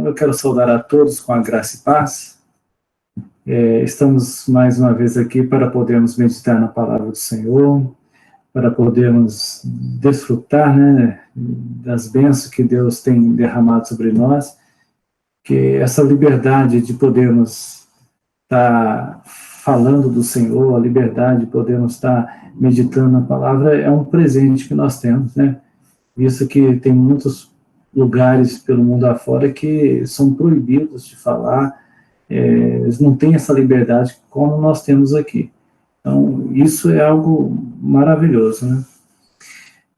Então, eu quero saudar a todos com a graça e paz. Estamos mais uma vez aqui para podermos meditar na palavra do Senhor, para podermos desfrutar, né, das bênçãos que Deus tem derramado sobre nós, que essa liberdade de podermos estar falando do Senhor, a liberdade de podermos estar meditando na palavra, é um presente que nós temos, né? Isso que tem muitos lugares pelo mundo afora que são proibidos de falar, eles não têm essa liberdade como nós temos aqui. Então, isso é algo maravilhoso, né?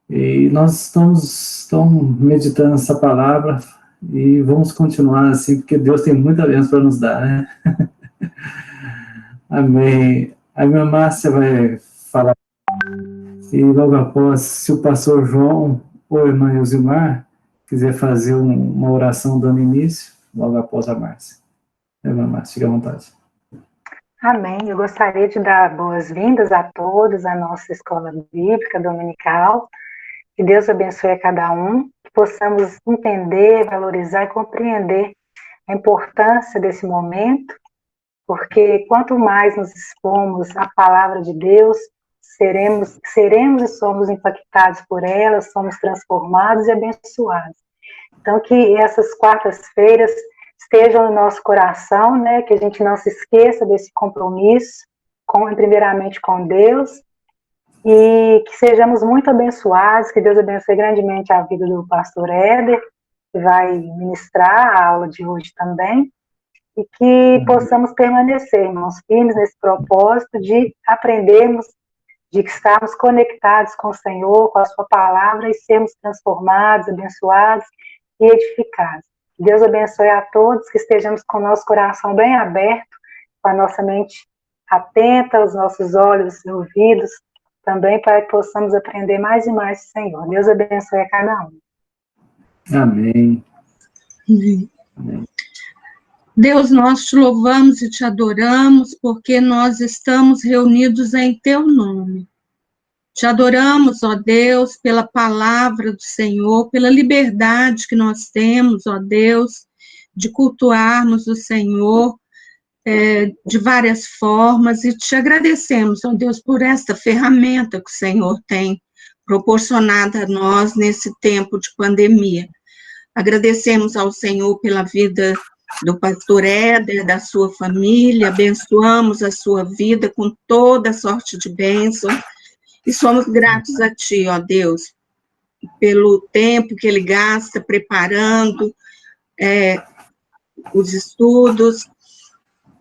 E nós estamos meditando essa palavra e vamos continuar assim, porque Deus tem muita bênção para nos dar, né? Amém. A minha Márcia vai falar, e logo após, se o pastor João ou a irmã Elzimar quiser fazer uma oração dando início, logo após a Márcia. Irmã Márcia, fique à vontade. Amém. Eu gostaria de dar boas-vindas a todos à nossa escola bíblica dominical. Que Deus abençoe a cada um, que possamos entender, valorizar e compreender a importância desse momento, porque quanto mais nos expomos à palavra de Deus, seremos e somos impactados por ela, somos transformados e abençoados. Então, que essas quartas-feiras estejam no nosso coração, né, que a gente não se esqueça desse compromisso, primeiramente com Deus, e que sejamos muito abençoados, que Deus abençoe grandemente a vida do pastor Éder, que vai ministrar a aula de hoje também, e que possamos permanecer, irmãos, firmes nesse propósito de aprendermos, de estarmos conectados com o Senhor, com a sua palavra, e sermos transformados, abençoados e edificados. Deus abençoe a todos, que estejamos com o nosso coração bem aberto, com a nossa mente atenta, os nossos olhos e ouvidos, também para que possamos aprender mais e mais do Senhor. Deus abençoe a cada um. Amém. Amém. Deus, nós te louvamos e te adoramos, porque nós estamos reunidos em teu nome. Te adoramos, ó Deus, pela palavra do Senhor, pela liberdade que nós temos, ó Deus, de cultuarmos o Senhor de várias formas, e te agradecemos, ó Deus, por esta ferramenta que o Senhor tem proporcionado a nós nesse tempo de pandemia. Agradecemos ao Senhor pela vida do pastor Éder, da sua família, abençoamos a sua vida com toda sorte de bênção, e somos gratos a Ti, ó Deus, pelo tempo que Ele gasta preparando os estudos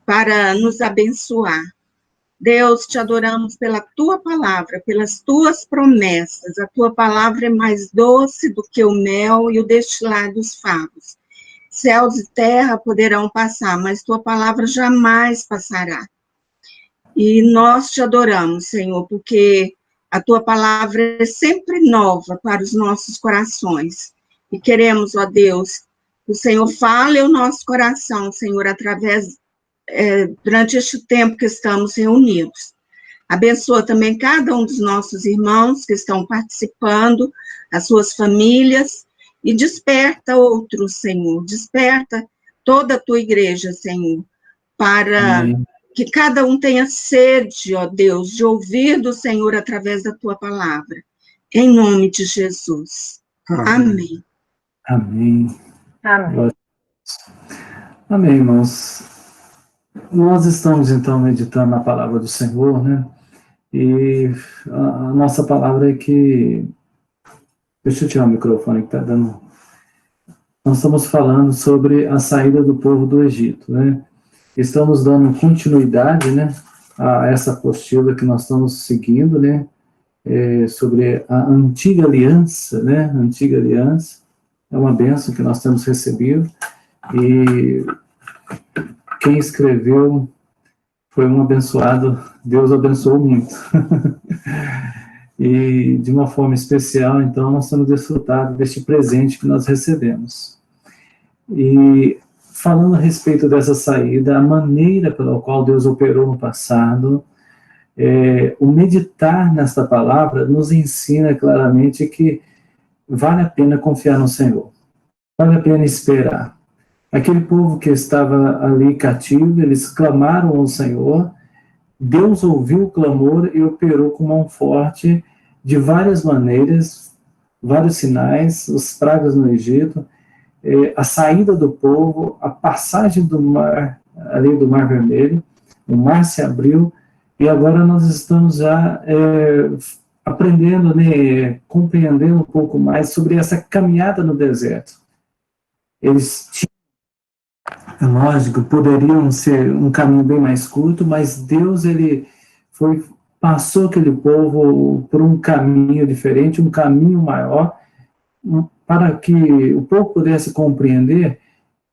para nos abençoar. Deus, te adoramos pela Tua palavra, pelas Tuas promessas. A Tua palavra é mais doce do que o mel e o destilar dos favos. Céus e terra poderão passar, mas Tua palavra jamais passará. E nós te adoramos, Senhor, porque a Tua palavra é sempre nova para os nossos corações. E queremos, ó Deus, que o Senhor fale ao nosso coração, Senhor, durante este tempo que estamos reunidos. Abençoa também cada um dos nossos irmãos que estão participando, as suas famílias, e desperta outros, Senhor, desperta toda a Tua igreja, Senhor, para que cada um tenha sede, ó Deus, de ouvir do Senhor através da Tua palavra. Em nome de Jesus. Amém. Amém. Amém. Amém, irmãos. Nós estamos, então, meditando na palavra do Senhor, né? E a nossa palavra é que... Deixa eu tirar o microfone que está dando... Nós estamos falando sobre a saída do povo do Egito, né? Estamos dando continuidade, né, a essa apostila que nós estamos seguindo, né? Sobre a antiga aliança, né? A antiga aliança é uma bênção que nós temos recebido, e quem escreveu foi um abençoado, Deus abençoou muito. E de uma forma especial, então, nós temos desfrutado deste presente que nós recebemos. E falando a respeito dessa saída, a maneira pela qual Deus operou no passado, o meditar nesta palavra nos ensina claramente que vale a pena confiar no Senhor, vale a pena esperar. Aquele povo que estava ali cativo, eles clamaram ao Senhor, Deus ouviu o clamor e operou com mão forte de várias maneiras, vários sinais, as pragas no Egito, a saída do povo, a passagem do mar, ali do Mar Vermelho, o mar se abriu, e agora nós estamos já aprendendo, né, compreendendo um pouco mais sobre essa caminhada no deserto. Eles tinham, lógico, poderiam ser um caminho bem mais curto, mas Deus, ele passou aquele povo por um caminho diferente, um caminho maior, para que o povo pudesse compreender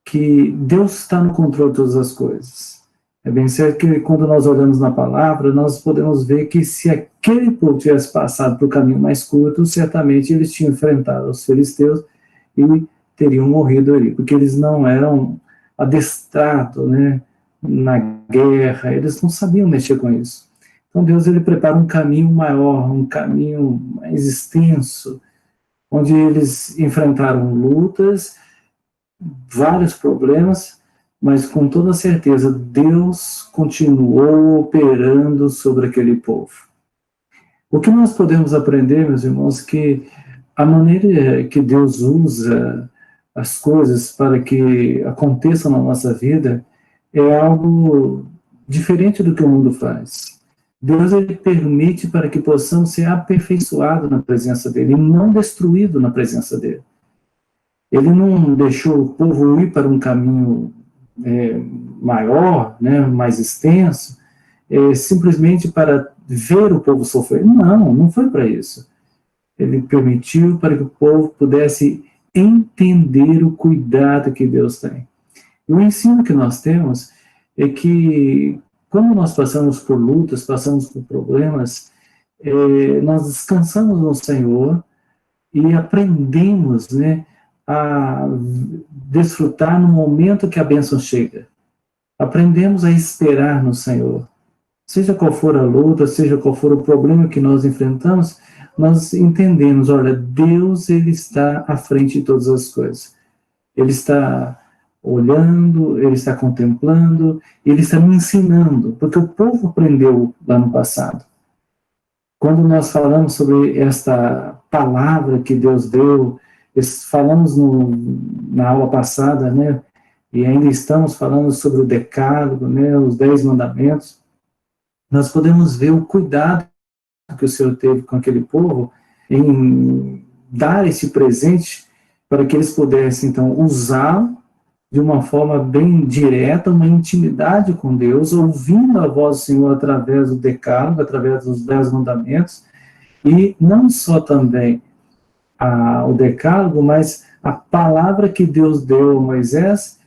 que Deus está no controle de todas as coisas. É bem certo que quando nós olhamos na palavra, nós podemos ver que se aquele povo tivesse passado por um caminho mais curto, certamente eles tinham enfrentado os filisteus e teriam morrido ali, porque eles não eram adestrados, né, na guerra, eles não sabiam mexer com isso. Então Deus, ele prepara um caminho maior, um caminho mais extenso, onde eles enfrentaram lutas, vários problemas, mas com toda certeza Deus continuou operando sobre aquele povo. O que nós podemos aprender, meus irmãos, que a maneira que Deus usa as coisas para que aconteçam na nossa vida é algo diferente do que o mundo faz. Deus, ele permite para que possamos ser aperfeiçoados na presença dele e não destruídos na presença dele. Ele não deixou o povo ir para um caminho maior, né, mais extenso, simplesmente para ver o povo sofrer. Não, não foi para isso. Ele permitiu para que o povo pudesse entender o cuidado que Deus tem. E o ensino que nós temos é que, quando nós passamos por lutas, passamos por problemas, nós descansamos no Senhor e aprendemos, né, a desfrutar no momento que a bênção chega. Aprendemos a esperar no Senhor. Seja qual for a luta, seja qual for o problema que nós enfrentamos, nós entendemos, olha, Deus, ele está à frente de todas as coisas. Ele está olhando, ele está contemplando, ele está me ensinando, porque o povo aprendeu lá no passado. Quando nós falamos sobre esta palavra que Deus deu, falamos na aula passada, né, e ainda estamos falando sobre o decálogo, né, os 10 mandamentos, nós podemos ver o cuidado que o Senhor teve com aquele povo em dar esse presente para que eles pudessem, então, usá-lo de uma forma bem direta, uma intimidade com Deus, ouvindo a voz do Senhor através do decálogo, através dos 10 mandamentos, e não só também o decálogo, mas a palavra que Deus deu a Moisés,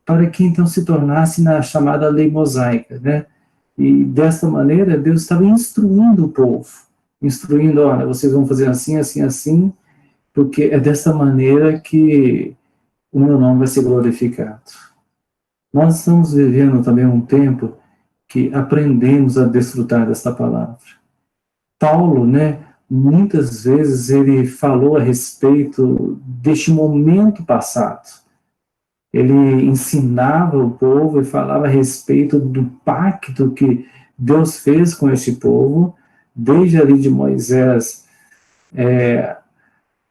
para que então se tornasse na chamada lei mosaica, né? E desta maneira Deus estava instruindo o povo, instruindo, olha, vocês vão fazer assim, assim, assim, porque é dessa maneira que o meu nome vai ser glorificado. Nós estamos vivendo também um tempo que aprendemos a desfrutar desta palavra. Paulo, né, muitas vezes ele falou a respeito deste momento passado. Ele ensinava o povo e falava a respeito do pacto que Deus fez com este povo, desde ali de Moisés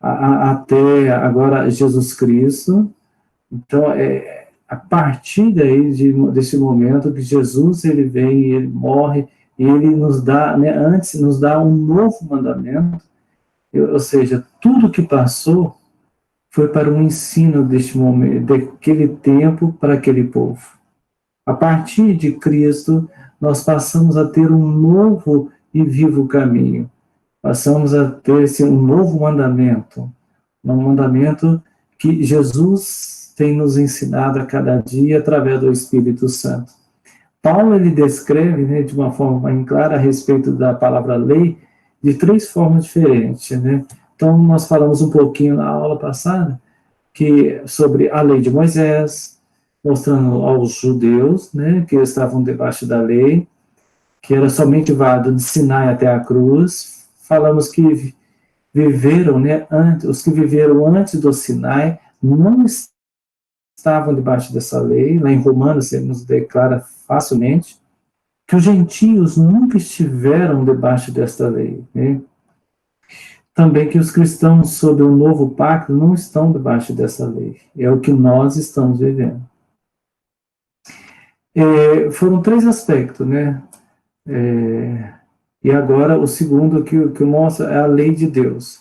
até agora Jesus Cristo. Então, a partir daí, desse momento que Jesus, ele vem, ele morre, e ele nos dá, né, antes nos dá um novo mandamento, ou seja, tudo que passou foi para um ensino deste momento, daquele tempo para aquele povo. A partir de Cristo, nós passamos a ter um novo e vivo caminho. Passamos a ter um novo mandamento, um mandamento que Jesus tem nos ensinado a cada dia através do Espírito Santo. Paulo, ele descreve, né, de uma forma bem clara a respeito da palavra lei de 3 formas diferentes, né? Então, nós falamos um pouquinho na aula passada sobre a lei de Moisés, mostrando aos judeus, né, que estavam debaixo da lei, que era somente válido de Sinai até a cruz. Falamos que viveram, né, os que viveram antes do Sinai não estavam debaixo dessa lei. Lá em Romanos, ele nos declara facilmente que os gentios nunca estiveram debaixo desta lei, né? Também que os cristãos sob o novo pacto não estão debaixo dessa lei. É o que nós estamos vivendo. Foram 3 aspectos, né? E agora o segundo que mostra é a lei de Deus.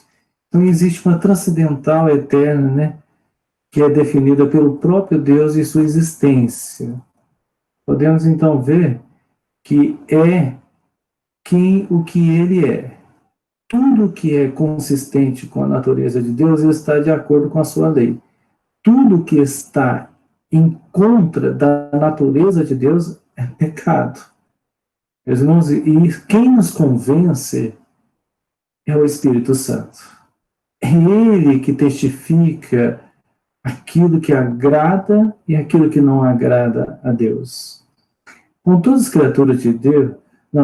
Então existe uma transcendental eterna, né? Que é definida pelo próprio Deus e sua existência. Podemos então ver que é o que ele é. Tudo que é consistente com a natureza de Deus está de acordo com a sua lei. Tudo que está em contra da natureza de Deus é pecado. Meus irmãos, e quem nos convence é o Espírito Santo. É ele que testifica aquilo que agrada e aquilo que não agrada a Deus. Com todas as criaturas de Deus,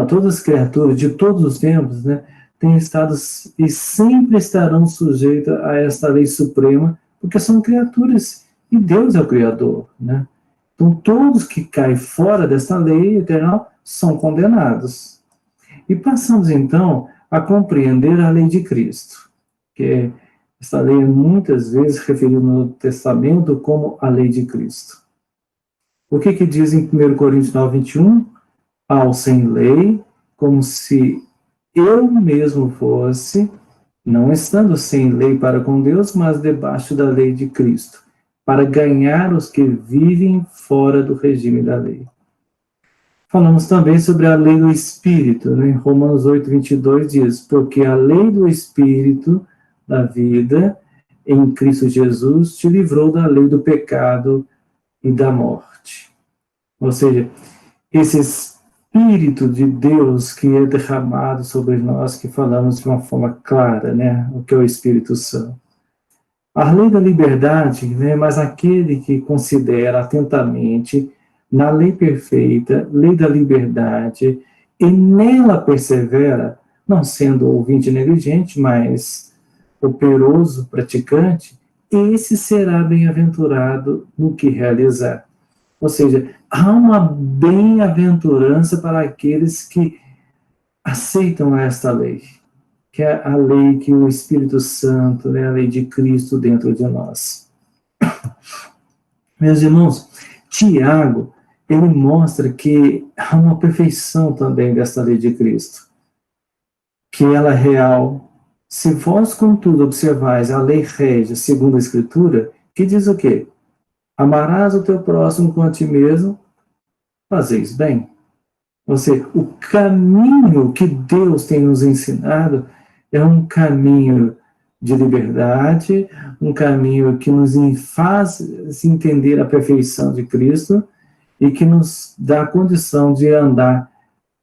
todas as criaturas de todos os tempos, né, têm estado e sempre estarão sujeitas a esta lei suprema, porque são criaturas e Deus é o Criador, né? Então, todos que caem fora desta lei eterna são condenados. E passamos, então, a compreender a lei de Cristo, que esta lei é muitas vezes referida no Testamento como a lei de Cristo. O que diz em 1 Coríntios 9, 21? Ao sem lei, como se eu mesmo fosse, não estando sem lei para com Deus, mas debaixo da lei de Cristo, para ganhar os que vivem fora do regime da lei. Falamos também sobre a lei do Espírito, né? Romanos 8, 22 diz, porque a lei do Espírito da vida em Cristo Jesus te livrou da lei do pecado e da morte. Ou seja, esse Espírito de Deus que é derramado sobre nós, que falamos de uma forma clara, né? O que é o Espírito Santo. A lei da liberdade, né? Mas aquele que considera atentamente na lei perfeita, lei da liberdade, e nela persevera, não sendo ouvinte negligente, mas operoso, praticante, esse será bem-aventurado no que realizar. Ou seja, há uma bem-aventurança para aqueles que aceitam esta lei, que é a lei que o Espírito Santo, né, a lei de Cristo dentro de nós. Meus irmãos, Tiago, ele mostra que há uma perfeição também desta lei de Cristo, que ela é real. Se vós, contudo, observais a lei régia segundo a Escritura, que diz o quê? Amarás o teu próximo como a ti mesmo, fazeis bem. Ou seja, o caminho que Deus tem nos ensinado é um caminho de liberdade, um caminho que nos faz entender a perfeição de Cristo e que nos dá a condição de andar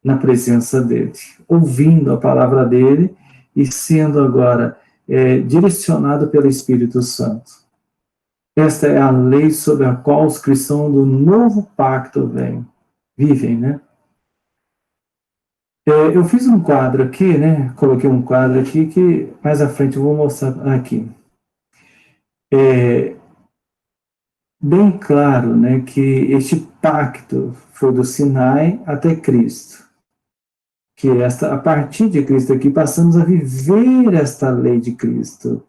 na presença dele, ouvindo a palavra dele e sendo agora direcionado pelo Espírito Santo. Esta é a lei sobre a qual os cristãos do novo pacto vivem, né? Eu fiz um quadro aqui, né? Coloquei um quadro aqui que mais à frente eu vou mostrar aqui. Bem claro, né, que este pacto foi do Sinai até Cristo. Que a partir de Cristo aqui passamos a viver esta lei de Cristo.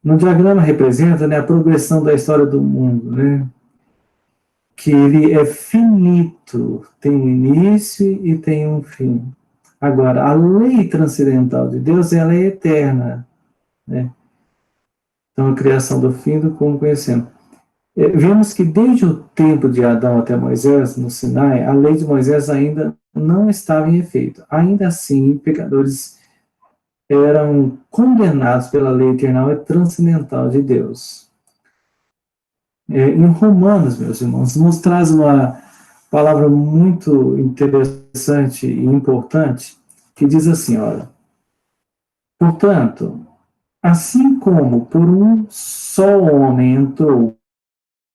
No diagrama representa, né, a progressão da história do mundo, né? Que ele é finito, tem um início e tem um fim. Agora, a lei transcendental de Deus, ela é eterna, né? Então, a criação do fim do como conhecemos. Vemos que desde o tempo de Adão até Moisés, no Sinai, a lei de Moisés ainda não estava em efeito. Ainda assim, pecadores eram condenados pela lei eternal e transcendental de Deus. Em Romanos, meus irmãos, nos traz uma palavra muito interessante e importante, que diz assim, olha, portanto, assim como por um só homem entrou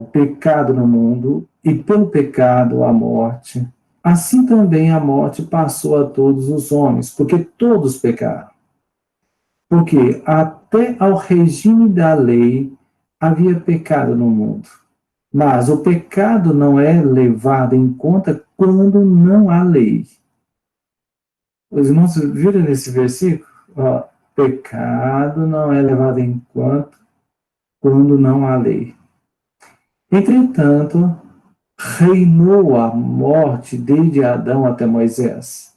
o pecado no mundo, e pelo pecado a morte, assim também a morte passou a todos os homens, porque todos pecaram. Porque até ao regime da lei havia pecado no mundo. Mas o pecado não é levado em conta quando não há lei. Os irmãos viram nesse versículo? Ó, pecado não é levado em conta quando não há lei. Entretanto, reinou a morte desde Adão até Moisés,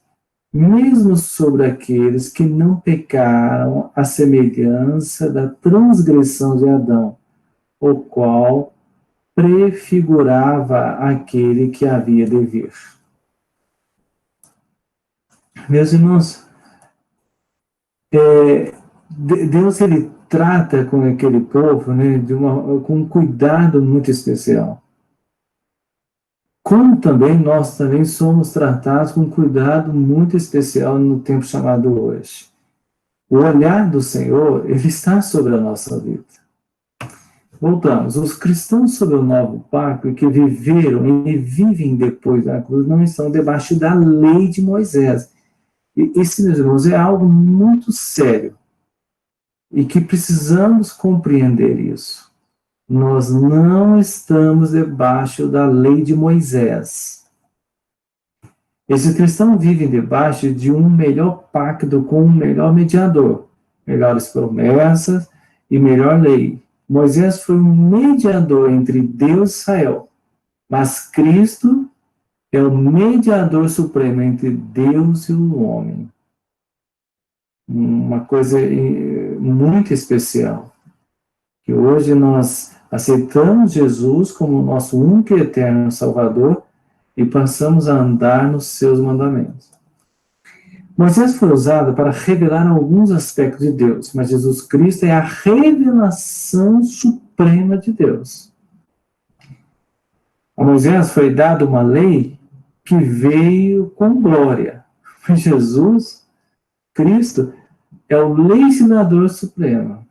mesmo sobre aqueles que não pecaram à semelhança da transgressão de Adão, o qual prefigurava aquele que havia de vir. Meus irmãos, Deus ele trata com aquele povo, né, com um cuidado muito especial. Como também nós também somos tratados com um cuidado muito especial no tempo chamado hoje. O olhar do Senhor, ele está sobre a nossa vida. Voltamos, os cristãos sob o novo pacto que viveram e vivem depois da cruz não estão debaixo da lei de Moisés. E isso, meus irmãos, é algo muito sério e que precisamos compreender isso. Nós não estamos debaixo da lei de Moisés. Esses cristãos vivem debaixo de um melhor pacto com um melhor mediador, melhores promessas e melhor lei. Moisés foi um mediador entre Deus e Israel, mas Cristo é o mediador supremo entre Deus e o homem. Uma coisa muito especial, que hoje nós aceitamos Jesus como nosso único e eterno Salvador e passamos a andar nos seus mandamentos. Moisés foi usado para revelar alguns aspectos de Deus, mas Jesus Cristo é a revelação suprema de Deus. A Moisés foi dada uma lei que veio com glória, mas Jesus Cristo é o legislador supremo.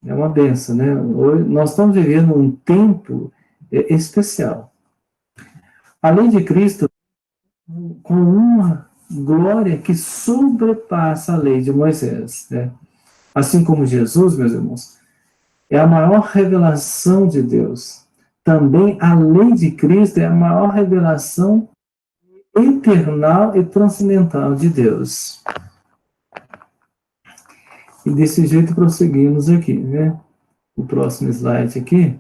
É uma bênção, né? Hoje nós estamos vivendo um tempo especial. A lei de Cristo, com uma glória que sobrepassa a lei de Moisés, né? Assim como Jesus, meus irmãos, é a maior revelação de Deus. Também a lei de Cristo é a maior revelação eternal e transcendental de Deus. E desse jeito prosseguimos aqui, né? O próximo slide aqui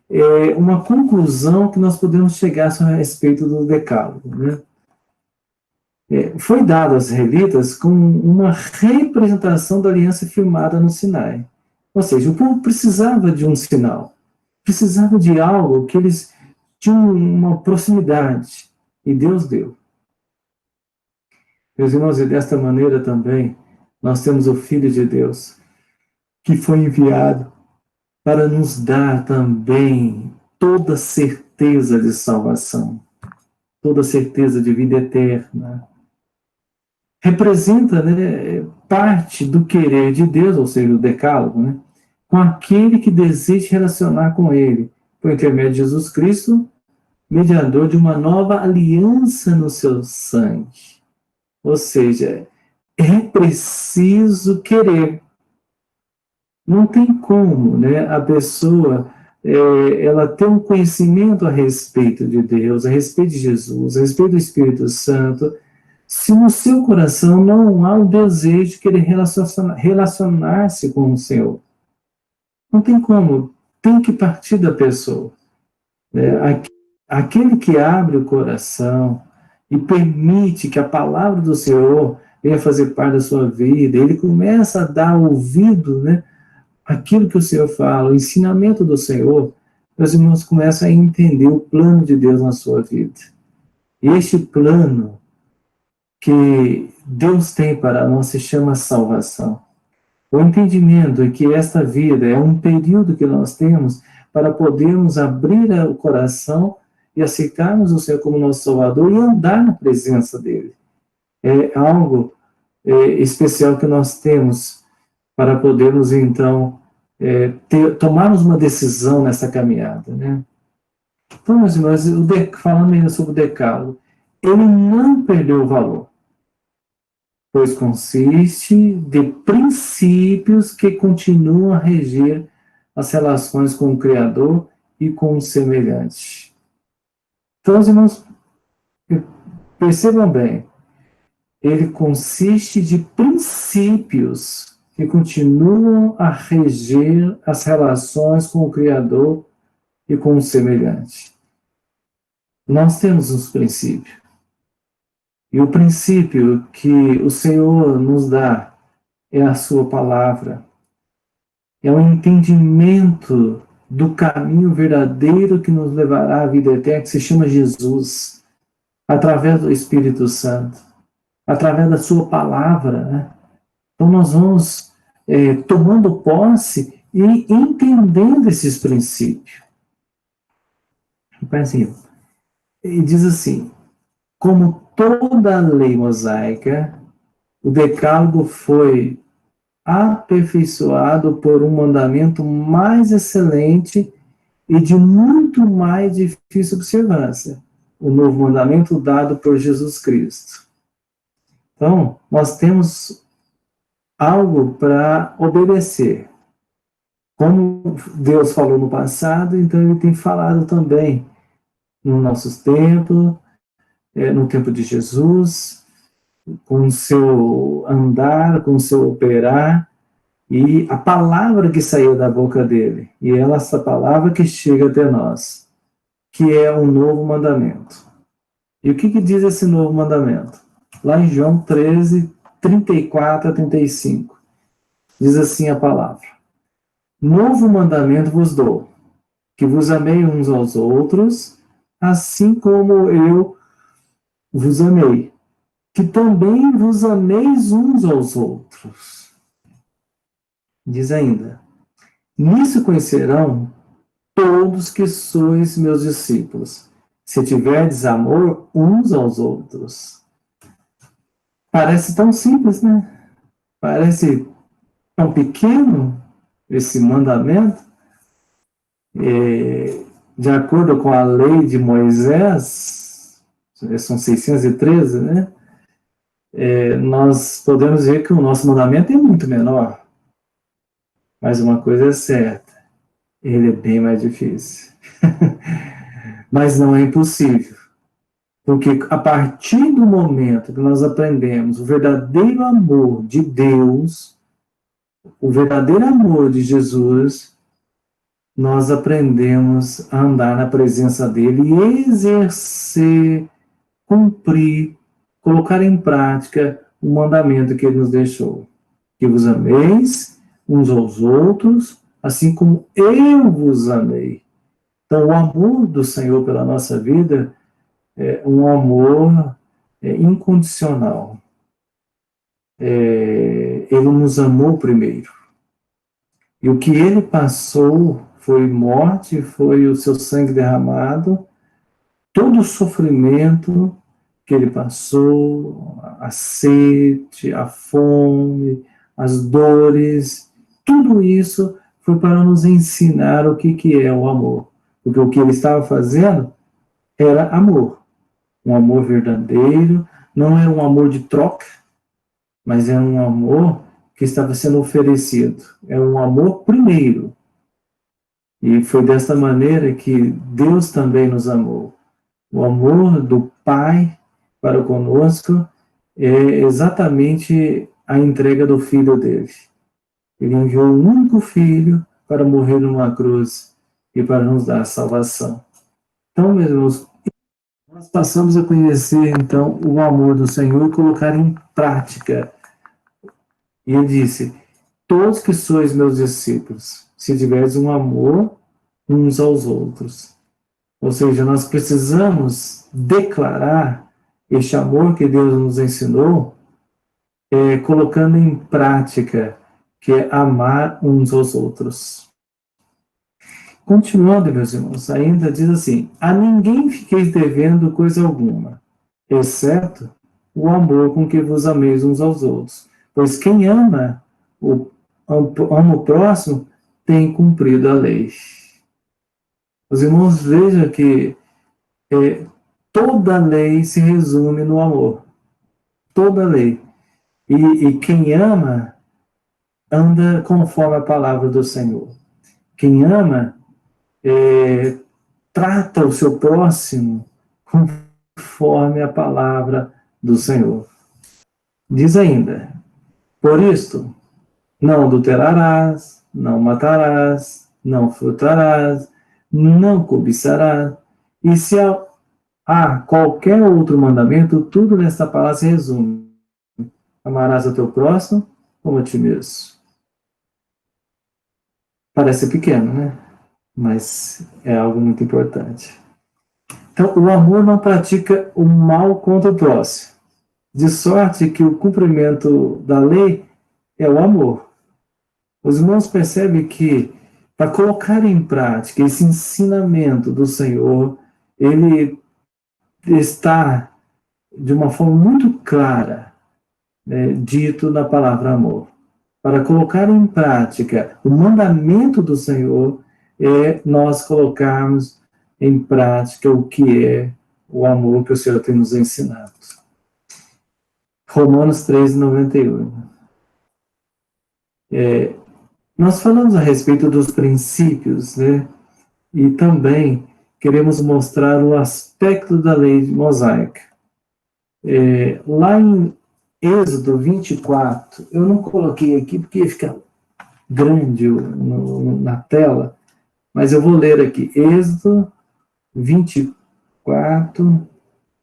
é uma conclusão que nós podemos chegar a respeito do decálogo, né? Foi dado aos israelitas com uma representação da aliança firmada no Sinai. Ou seja, o povo precisava de um sinal, precisava de algo que eles tinham uma proximidade, e Deus deu. Meus irmãos, e desta maneira também, nós temos o Filho de Deus, que foi enviado para nos dar também toda certeza de salvação, toda certeza de vida eterna. Representa, né, parte do querer de Deus, ou seja, o decálogo, né, com aquele que deseja relacionar com ele, por intermédio de Jesus Cristo, mediador de uma nova aliança no seu sangue. Ou seja, é preciso querer. Não tem como, né, a pessoa ela ter um conhecimento a respeito de Deus, a respeito de Jesus, a respeito do Espírito Santo, se no seu coração não há um desejo de querer relacionar-se com o Senhor. Não tem como, tem que partir da pessoa. Aquele que abre o coração e permite que a palavra do Senhor venha fazer parte da sua vida, ele começa a dar ouvido, né, àquilo que o Senhor fala, o ensinamento do Senhor, os irmãos começam a entender o plano de Deus na sua vida. E este plano que Deus tem para nós se chama salvação. O entendimento é que esta vida é um período que nós temos para podermos abrir o coração e aceitarmos o Senhor como nosso Salvador e andar na presença dEle. É algo especial que nós temos para podermos, então, tomarmos uma decisão nessa caminhada, né? Então, meus irmãos, falando ainda sobre o decálogo, ele não perdeu o valor, pois consiste de princípios que continuam a reger as relações com o Criador e com o semelhante. Então, os irmãos, percebam bem, ele consiste de princípios que continuam a reger as relações com o Criador e com o semelhante. Nós temos os princípios. E o princípio que o Senhor nos dá é a sua palavra. É o entendimento do caminho verdadeiro que nos levará à vida eterna, que se chama Jesus, através do Espírito Santo, através da sua palavra, né? Então nós vamos tomando posse e entendendo esses princípios. Ele diz assim, como toda a lei mosaica, o decálogo foi aperfeiçoado por um mandamento mais excelente e de muito mais difícil observância, o novo mandamento dado por Jesus Cristo. Então, nós temos algo para obedecer. Como Deus falou no passado, então Ele tem falado também nos nossos tempos, no tempo de Jesus, com o seu andar, com o seu operar, e a palavra que saía da boca dele, e essa palavra que chega até nós, que é um novo mandamento. E o que diz esse novo mandamento? Lá em João 13, 34 a 35, diz assim a palavra: novo mandamento vos dou, que vos amei uns aos outros, assim como eu vos amei, que também vos ameis uns aos outros. Diz ainda, nisso conhecerão todos que sois meus discípulos, se tiverdes amor uns aos outros. Parece tão simples, né? Parece tão pequeno esse mandamento. De acordo com a lei de Moisés, são 613, né? Nós podemos ver que o nosso mandamento é muito menor. Mas uma coisa é certa, ele é bem mais difícil. Mas não é impossível. Porque a partir do momento que nós aprendemos o verdadeiro amor de Deus, o verdadeiro amor de Jesus, nós aprendemos a andar na presença dele e exercer, cumprir, colocar em prática o mandamento que ele nos deixou. Que vos ameis uns aos outros, assim como eu vos amei. Então, o amor do Senhor pela nossa vida é um amor incondicional. Ele nos amou primeiro. E o que ele passou foi morte, foi o seu sangue derramado, todo o sofrimento que ele passou, a sede, a fome, as dores, tudo isso foi para nos ensinar o que é o amor. Porque o que ele estava fazendo era amor. Um amor verdadeiro, não era um amor de troca, mas era um amor que estava sendo oferecido. É um amor primeiro. E foi desta maneira que Deus também nos amou. O amor do Pai para conosco é exatamente a entrega do Filho dele. Ele enviou o único Filho para morrer numa cruz e para nos dar a salvação. Então, meus irmãos, nós passamos a conhecer, então, o amor do Senhor e colocar em prática. E ele disse, todos que sois meus discípulos, se tiveres um amor uns aos outros. Ou seja, nós precisamos declarar este amor que Deus nos ensinou, colocando em prática, que é amar uns aos outros. Continuando, meus irmãos, ainda diz assim, a ninguém fiqueis devendo coisa alguma, exceto o amor com que vos ameis uns aos outros. Pois quem ama o próximo tem cumprido a lei. Os irmãos, vejam que toda lei se resume no amor. Toda lei. E quem ama, anda conforme a palavra do Senhor. Quem ama trata o seu próximo conforme a palavra do Senhor. Diz ainda: por isto, não adulterarás, não matarás, não furtarás, não cobiçarás. E se há qualquer outro mandamento, tudo nesta palavra se resume: amarás o teu próximo como a ti mesmo. Parece pequeno, né? Mas é algo muito importante. Então, o amor não pratica o mal contra o próximo, de sorte que o cumprimento da lei é o amor. Os irmãos percebem que, para colocar em prática esse ensinamento do Senhor, ele está de uma forma muito clara, né, dito na palavra amor. Para colocar em prática o mandamento do Senhor, nós colocarmos em prática o que é o amor que o Senhor tem nos ensinado. Romanos 3:91. Nós falamos a respeito dos princípios, né? E também queremos mostrar o aspecto da lei mosaica. Lá em Êxodo 24, eu não coloquei aqui porque ia ficar grande na tela, mas eu vou ler aqui. Êxodo 24,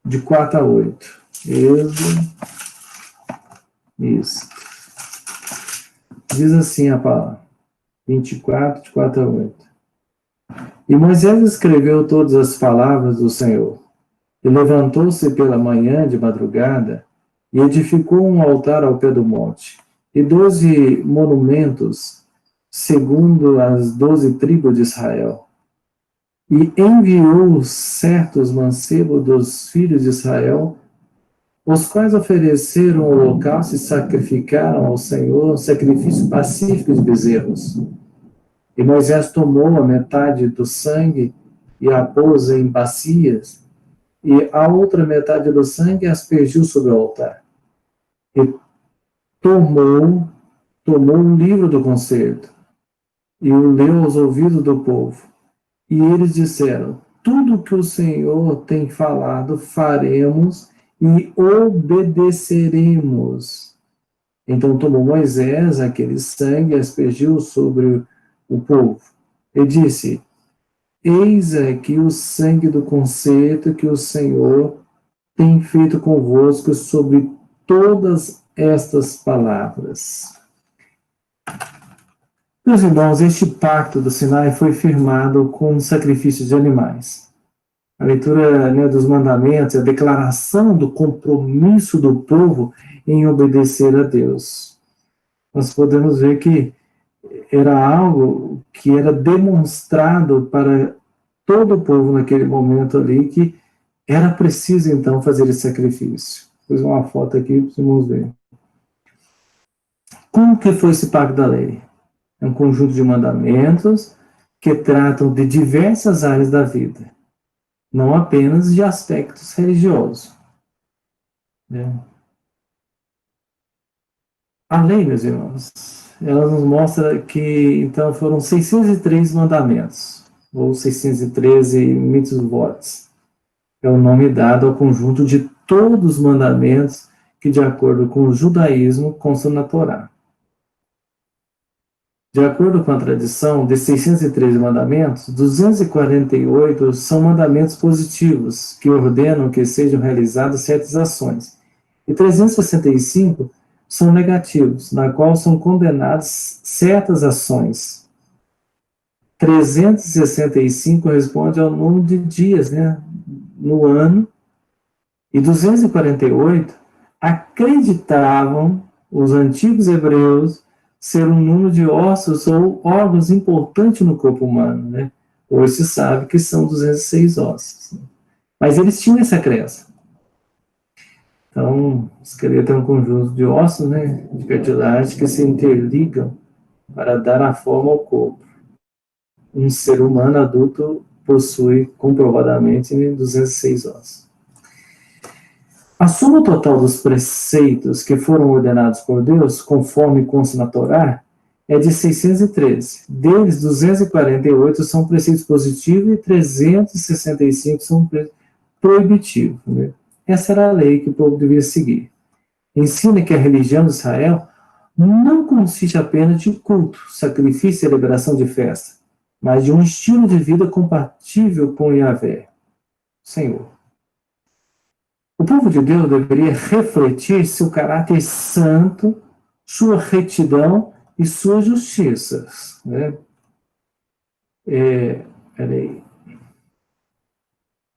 de 4 a 8. Êxodo. Isso. Diz assim a palavra. 24, de 4 a 8. E Moisés escreveu todas as palavras do Senhor. E levantou-se pela manhã de madrugada e edificou um altar ao pé do monte, e 12 monumentos, segundo as 12 tribos de Israel. E enviou certos mancebos dos filhos de Israel, os quais ofereceram holocausto e sacrificaram ao Senhor sacrifício pacífico de bezerros. E Moisés tomou a metade do sangue e a pôs em bacias, e a outra metade do sangue aspergiu sobre o altar. E tomou um livro do concerto, e o leu aos ouvidos do povo. E eles disseram: tudo que o Senhor tem falado, faremos e obedeceremos. Então tomou Moisés aquele sangue e aspergiu sobre o povo. E disse: eis aqui o sangue do concerto que o Senhor tem feito convosco sobre todas estas palavras. Meus irmãos, este pacto do Sinai foi firmado com sacrifícios de animais. A leitura, né, dos mandamentos, a declaração do compromisso do povo em obedecer a Deus. Nós podemos ver que era algo que era demonstrado para todo o povo naquele momento ali, que era preciso, então, fazer esse sacrifício. Pus uma foto aqui para os irmãos verem. Como que foi esse pacto da lei? É um conjunto de mandamentos que tratam de diversas áreas da vida, não apenas de aspectos religiosos. A lei, meus irmãos, ela nos mostra que, então, foram 603 mandamentos, ou 613 mitzvot. É o nome dado ao conjunto de todos os mandamentos que, de acordo com o judaísmo, constam na Torá. De acordo com a tradição, de 613 mandamentos, 248 são mandamentos positivos, que ordenam que sejam realizadas certas ações, e 365 são negativos, na qual são condenadas certas ações. 365 responde ao número de dias, né, no ano, e 248 acreditavam os antigos hebreus ser um número de ossos ou órgãos importante no corpo humano, né? Hoje se sabe que são 206 ossos. Né? Mas eles tinham essa crença. Então, o esqueleto é um conjunto de ossos, né, de cartilagem que se interligam para dar a forma ao corpo. Um ser humano adulto possui comprovadamente 206 ossos. A soma total dos preceitos que foram ordenados por Deus, conforme consta na Torá, é de 613. Deles, 248 são preceitos positivos e 365 são proibitivos. Né? Essa era a lei que o povo devia seguir. Ensina que a religião de Israel não consiste apenas de culto, sacrifício e celebração de festa, mas de um estilo de vida compatível com Yahvé, Senhor. O povo de Deus deveria refletir seu caráter santo, sua retidão e suas justiças. Né? Peraí.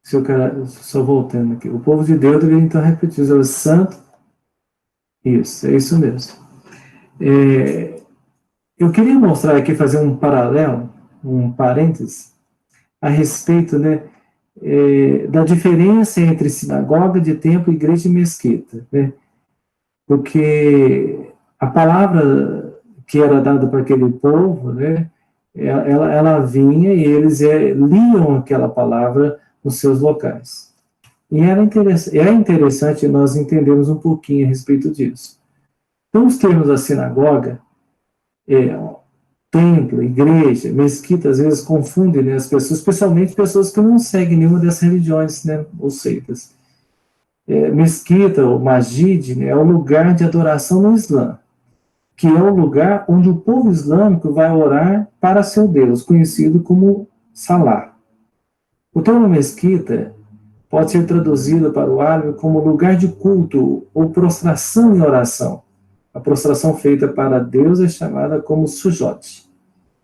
Só voltando aqui. O povo de Deus deveria então refletir seu santo. Isso, é isso mesmo. Eu queria mostrar aqui, fazer um paralelo, um parêntese, a respeito, né, da diferença entre sinagoga de templo, igreja e mesquita, né? Porque a palavra que era dada para aquele povo, né, ela vinha e eles liam aquela palavra nos seus locais. E é interessante nós entendermos um pouquinho a respeito disso. Então, os termos da sinagoga, templo, igreja, mesquita, às vezes confundem, né, as pessoas, especialmente pessoas que não seguem nenhuma dessas religiões, né, ou seitas. Mesquita, ou masjid, né, é o lugar de adoração no Islã, que é o lugar onde o povo islâmico vai orar para seu Deus, conhecido como Salah. O termo mesquita pode ser traduzido para o árabe como lugar de culto ou prostração em oração. A prostração feita para Deus é chamada como sujud.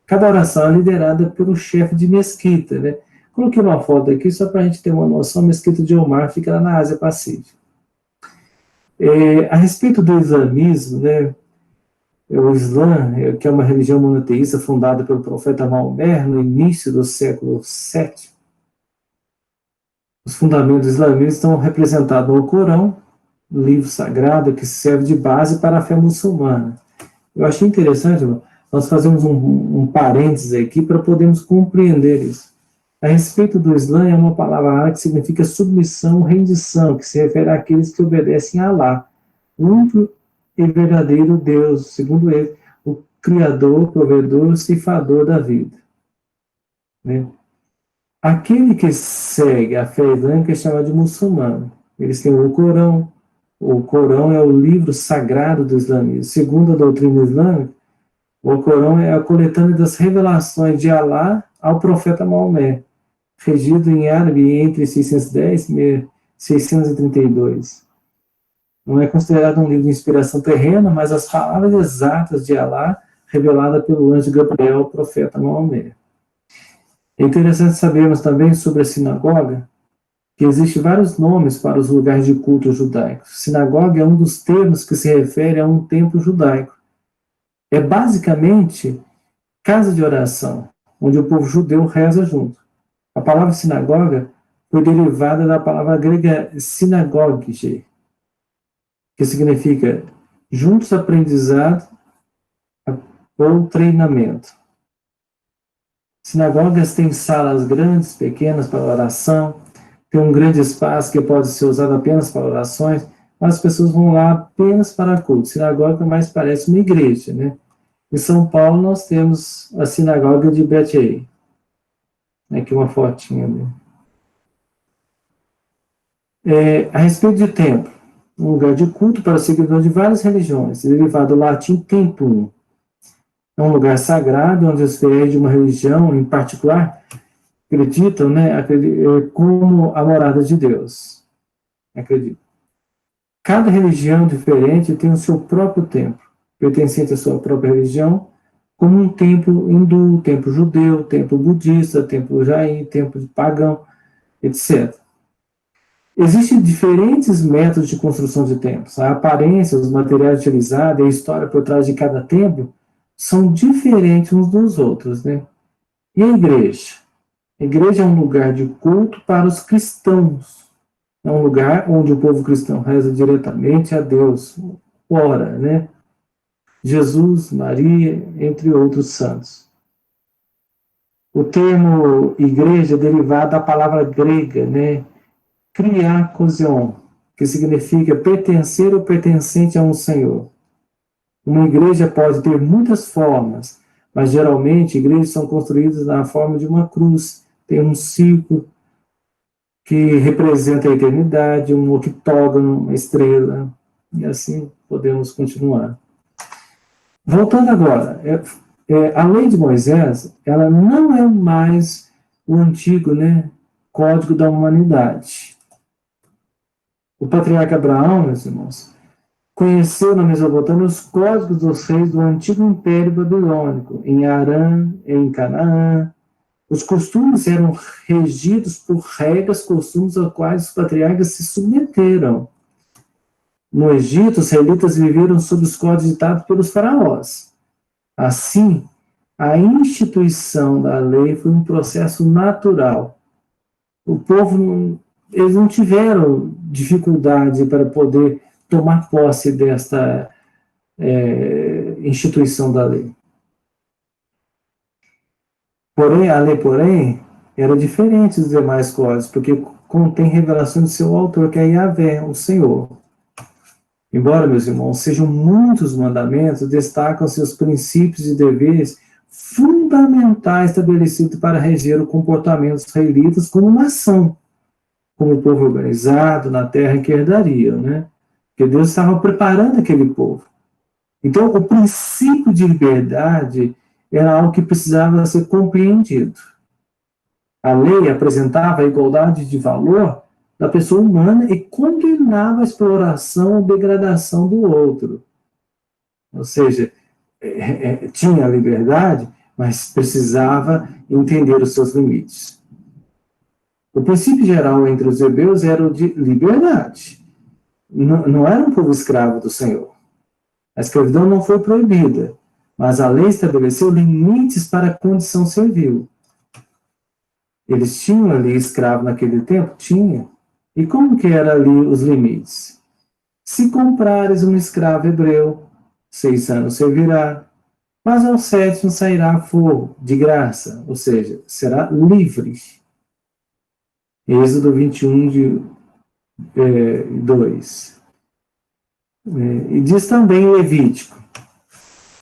Cada oração é liderada pelo chefe de mesquita, né? Coloquei uma foto aqui só para a gente ter uma noção. A mesquita de Omar fica lá na Ásia Pacífica. A respeito do islamismo, né? O Islã, que é uma religião monoteísta fundada pelo profeta Maomé no início do século VII, os fundamentos islamistas estão representados no Corão, livro sagrado que serve de base para a fé muçulmana. Eu achei interessante, irmão, nós fazemos um parênteses aqui para podermos compreender isso. A respeito do Islã, é uma palavra árabe que significa submissão, rendição, que se refere àqueles que obedecem a Alá, o único e verdadeiro Deus, segundo ele, o Criador, provedor, ceifador da vida. Né? Aquele que segue a fé islâmica é chamado de muçulmano. Eles têm o Corão. O Corão é o livro sagrado do islamismo. Segundo a doutrina islâmica, o Corão é a coletânea das revelações de Alá ao profeta Maomé, regido em árabe entre 610 e 632. Não é considerado um livro de inspiração terrena, mas as palavras exatas de Alá, revelada pelo anjo Gabriel, ao profeta Maomé. É interessante sabermos também sobre a sinagoga, que existem vários nomes para os lugares de culto judaicos. Sinagoga é um dos termos que se refere a um templo judaico. É basicamente casa de oração, onde o povo judeu reza junto. A palavra sinagoga foi derivada da palavra grega sinagoge, que significa juntos aprendizado ou treinamento. Sinagogas têm salas grandes, pequenas para oração, tem um grande espaço que pode ser usado apenas para orações, mas as pessoas vão lá apenas para culto. Sinagoga mais parece uma igreja, né? Em São Paulo nós temos a sinagoga de Bet-El. Aqui uma fotinha ali. A respeito de templo, um lugar de culto para seguidores de várias religiões, derivado do latim templum. É um lugar sagrado onde os fiéis de uma religião em particular acreditam, né, como a morada de Deus. Acredito. Cada religião diferente tem o seu próprio templo, pertencente à sua própria religião, como um templo hindu, templo judeu, templo budista, templo jain, templo pagão, etc. Existem diferentes métodos de construção de templos. A aparência, os materiais utilizados e a história por trás de cada templo são diferentes uns dos outros, né? E a igreja? A igreja é um lugar de culto para os cristãos. É um lugar onde o povo cristão reza diretamente a Deus, ora, né? Jesus, Maria, entre outros santos. O termo igreja é derivado da palavra grega, né? Kriakosion, que significa pertencer ou pertencente a um Senhor. Uma igreja pode ter muitas formas, mas geralmente igrejas são construídas na forma de uma cruz. Tem um círculo que representa a eternidade, um octógono, uma estrela, e assim podemos continuar. Voltando agora, a lei de Moisés, ela não é mais o antigo, código da humanidade. O patriarca Abraão, meus irmãos, conheceu na Mesopotâmia os códigos dos reis do antigo Império Babilônico, em Harã, em Canaã. Os costumes eram regidos por regras, costumes aos quais os patriarcas se submeteram. No Egito, os israelitas viveram sob os códigos ditados pelos faraós. Assim, a instituição da lei foi um processo natural. O povo, eles não tiveram dificuldade para poder tomar posse desta instituição da lei. Porém, a lei, era diferente dos demais códigos, porque contém revelação de seu autor, que é Yahvé, o Senhor. Embora, meus irmãos, sejam muitos mandamentos, destacam seus princípios e deveres fundamentais estabelecidos para reger o comportamento dos israelitas como nação, como povo organizado na terra em que herdariam, Porque Deus estava preparando aquele povo. Então, o princípio de liberdade era algo que precisava ser compreendido. A lei apresentava a igualdade de valor da pessoa humana e condenava a exploração ou degradação do outro. Ou seja, tinha a liberdade, mas precisava entender os seus limites. O princípio geral entre os hebreus era o de liberdade. Não era um povo escravo do Senhor. A escravidão não foi proibida, mas a lei estabeleceu limites para a condição servil. Eles tinham ali escravo naquele tempo? Tinha. E como que eram ali os limites? Se comprares um escravo hebreu, 6 anos servirá, mas ao 7º sairá fogo, de graça, ou seja, será livre. Êxodo 21, 2. E diz também o Levítico: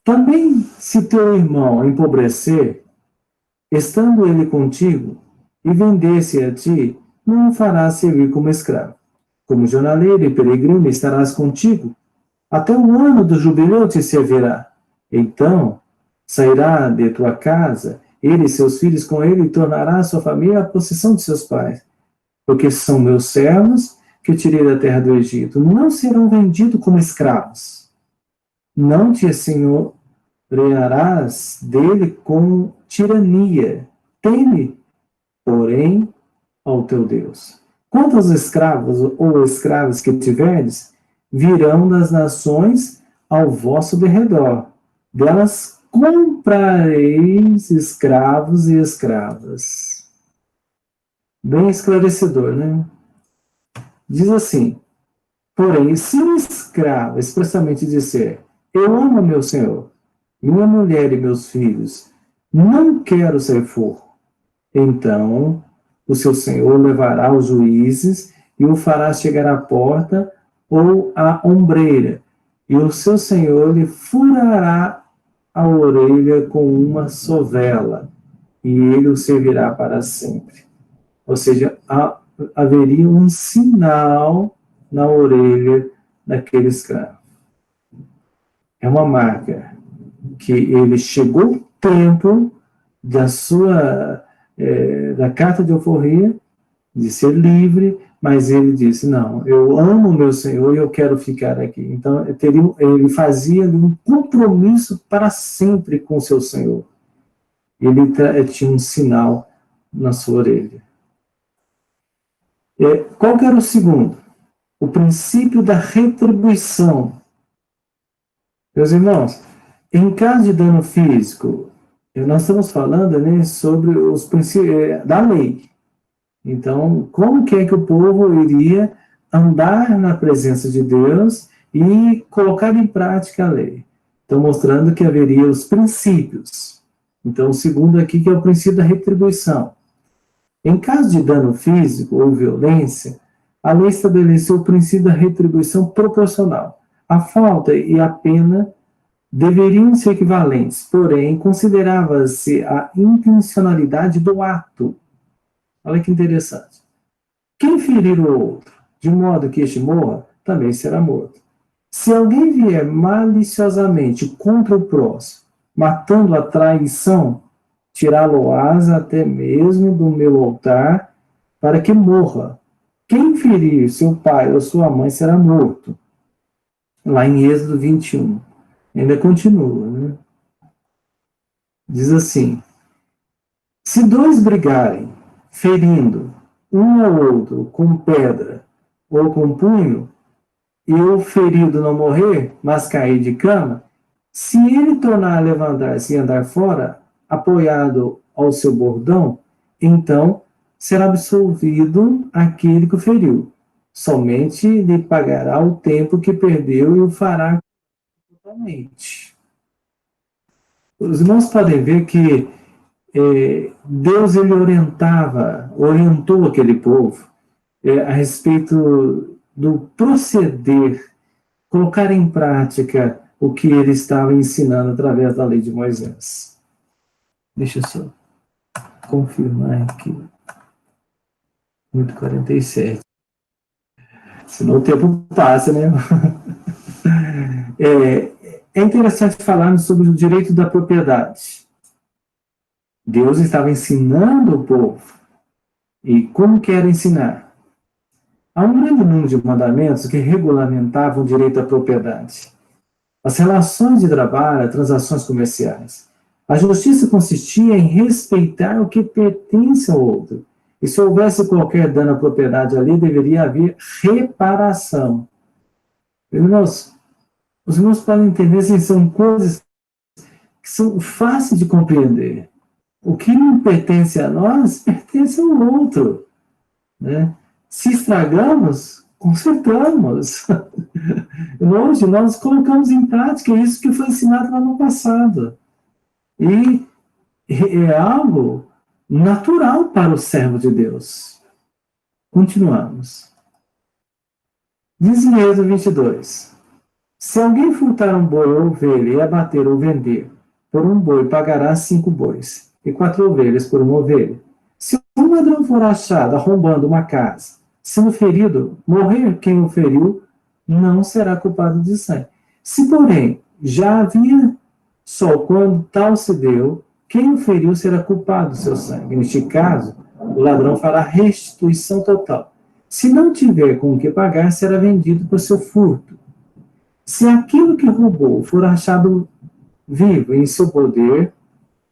também se teu irmão empobrecer, estando ele contigo, e vender-se a ti, não o farás servir como escravo. Como jornaleiro e peregrino estarás contigo, até o ano do jubileu te servirá. Então sairá de tua casa, ele e seus filhos com ele, e tornará a sua família a possessão de seus pais. Porque são meus servos, que tirei da terra do Egito. Não serão vendidos como escravos. Não te assenhorearás dele com tirania. Teme, porém, ao teu Deus. Quanto aos escravos ou escravas que tiverdes, virão das nações ao vosso derredor. Delas comprareis escravos e escravas. Bem esclarecedor, Diz assim: porém, se um escravo expressamente disser, eu amo meu senhor, minha mulher e meus filhos, não quero ser forro, então o seu senhor levará os juízes e o fará chegar à porta ou à ombreira, e o seu senhor lhe furará a orelha com uma sovela, e ele o servirá para sempre. Ou seja, haveria um sinal na orelha daquele escravo. É uma marca que ele chegou o tempo da carta de alforria, de ser livre, mas ele disse, não, eu amo meu Senhor e eu quero ficar aqui. Então, ele fazia um compromisso para sempre com o seu Senhor. Ele tinha um sinal na sua orelha. Qual que era o segundo? O princípio da retribuição. Meus irmãos, em caso de dano físico, nós estamos falando sobre os princípios da lei. Então, como que é que o povo iria andar na presença de Deus e colocar em prática a lei? Então, mostrando que haveria os princípios. Então, o segundo aqui que é o princípio da retribuição. Em caso de dano físico ou violência, a lei estabeleceu o princípio da retribuição proporcional. A falta e a pena deveriam ser equivalentes, porém, considerava-se a intencionalidade do ato. Olha que interessante. Quem ferir o outro, de modo que este morra, também será morto. Se alguém vier maliciosamente contra o próximo, matando a traição, tirá-lo-ás até mesmo do meu altar, para que morra. Quem ferir seu pai ou sua mãe será morto. Lá em Êxodo 21. Ainda continua, né? Diz assim: se dois brigarem, ferindo um ao outro com pedra ou com punho, e o ferido não morrer, mas cair de cama, se ele tornar a levantar-se e andar fora, apoiado ao seu bordão, então será absolvido aquele que o feriu. Somente lhe pagará o tempo que perdeu e o fará totalmente. Os irmãos podem ver que Deus ele orientou aquele povo a respeito do proceder, colocar em prática o que ele estava ensinando através da lei de Moisés. Deixa eu só confirmar aqui. 8:47. Senão o tempo passa, né? É interessante falarmos sobre o direito da propriedade. Deus estava ensinando o povo. E como que era ensinar? Há um grande número de mandamentos que regulamentavam o direito à propriedade. As relações de trabalho, transações comerciais. A justiça consistia em respeitar o que pertence ao outro. E se houvesse qualquer dano à propriedade ali, deveria haver reparação. Irmãos, os irmãos podem entender que são coisas que são fáceis de compreender. O que não pertence a nós, pertence ao outro. Né? Se estragamos, consertamos. Hoje, nós colocamos em prática isso que foi ensinado lá no passado. E é algo natural para o servo de Deus. Continuamos. Diz em Êxodo 22. Se alguém furtar um boi ou ovelha e abater ou vender, por um boi pagará 5 bois, e 4 ovelhas por uma ovelha. Se um ladrão for achado arrombando uma casa, sendo ferido, morrer quem o feriu, não será culpado de sangue. Se, porém, já havia sol quando tal se deu, quem o feriu será culpado do seu sangue. Neste caso, o ladrão fará restituição total. Se não tiver com o que pagar, será vendido por seu furto. Se aquilo que roubou for achado vivo em seu poder,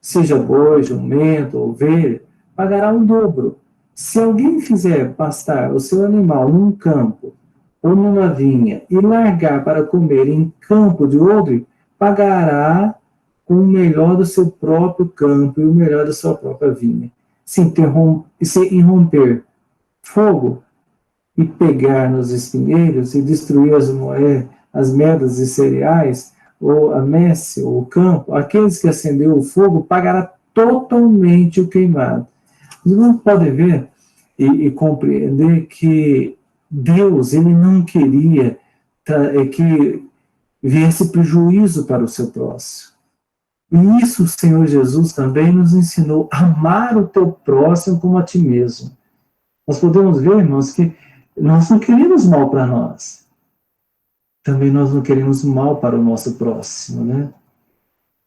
seja boi, jumento ou ovelha, pagará o dobro. Se alguém fizer pastar o seu animal num campo ou numa vinha e largar para comer em campo de outro, pagará com o melhor do seu próprio campo e o melhor da sua própria vinha. Se irromper fogo e pegar nos espinheiros e destruir as medas e cereais, ou a messe, ou o campo, aqueles que acendeu o fogo pagará totalmente o queimado. Vocês não podem ver e compreender que Deus ele não queria que viesse prejuízo para o seu próximo. E isso o Senhor Jesus também nos ensinou, amar o teu próximo como a ti mesmo. Nós podemos ver, irmãos, que nós não queremos mal para nós. Também nós não queremos mal para o nosso próximo, né?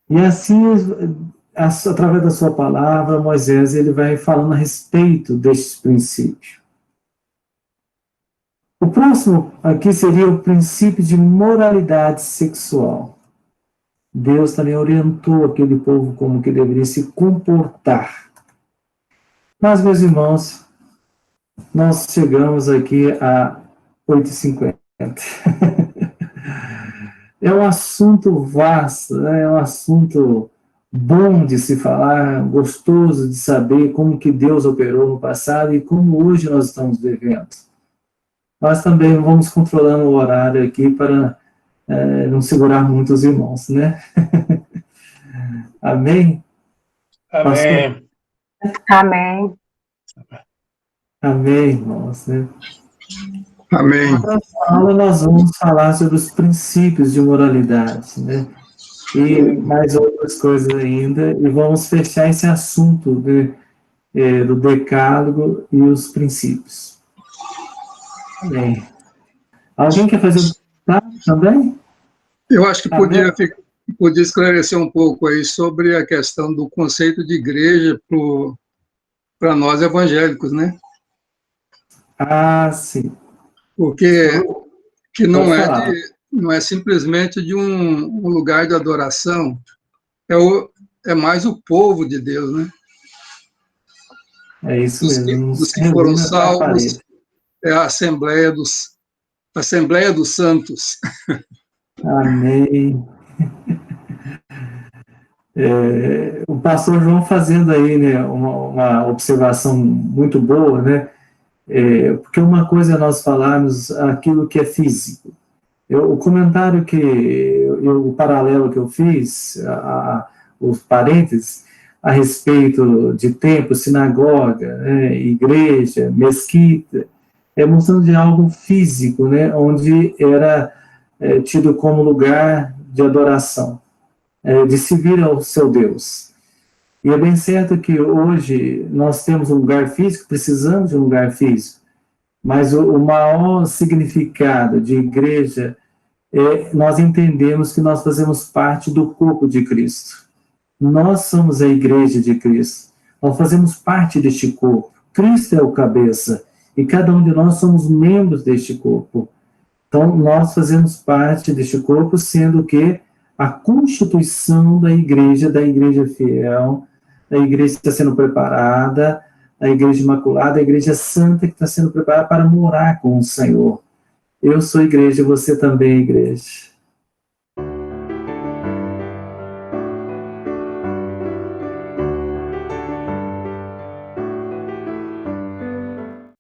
E assim, através da sua palavra, Moisés ele vai falando a respeito destes princípios. O próximo aqui seria o princípio de moralidade sexual. Deus também orientou aquele povo como que deveria se comportar. Mas, meus irmãos, nós chegamos aqui a 8h50. É um assunto vasto, né? É um assunto bom de se falar, gostoso de saber como que Deus operou no passado e como hoje nós estamos vivendo. Nós também vamos controlando o horário aqui para não segurar muito os irmãos, né? Amém? Amém. Amém. Amém, irmãos, né? Amém. Na próxima aula nós vamos falar sobre os princípios de moralidade, né? e mais outras coisas ainda, e vamos fechar esse assunto do decálogo e os princípios. Bem, alguém quer fazer um comentário também? Eu acho que podia esclarecer um pouco aí sobre a questão do conceito de igreja para nós evangélicos, né? Ah, sim. Porque que Pode falar. não é simplesmente de um lugar de adoração, é mais o povo de Deus, né? É isso mesmo. Dos que foram salvos, é a Assembleia dos Santos. Amém. O pastor João fazendo aí, né, uma observação muito boa, né? Porque uma coisa é nós falarmos aquilo que é físico. O comentário o paralelo que eu fiz, os parênteses, a respeito de templo, sinagoga, né, igreja, mesquita, mostrando de algo físico, né, onde era tido como lugar de adoração, de servir ao seu Deus. E é bem certo que hoje nós temos um lugar físico, precisamos de um lugar físico, mas o maior significado de igreja nós entendemos que nós fazemos parte do corpo de Cristo. Nós somos a igreja de Cristo. Nós fazemos parte deste corpo. Cristo é o cabeça e cada um de nós somos membros deste corpo. Então, nós fazemos parte deste corpo, sendo que a constituição da igreja fiel, a igreja que está sendo preparada, a igreja imaculada, a igreja santa que está sendo preparada para morar com o Senhor. Eu sou igreja, você também é igreja.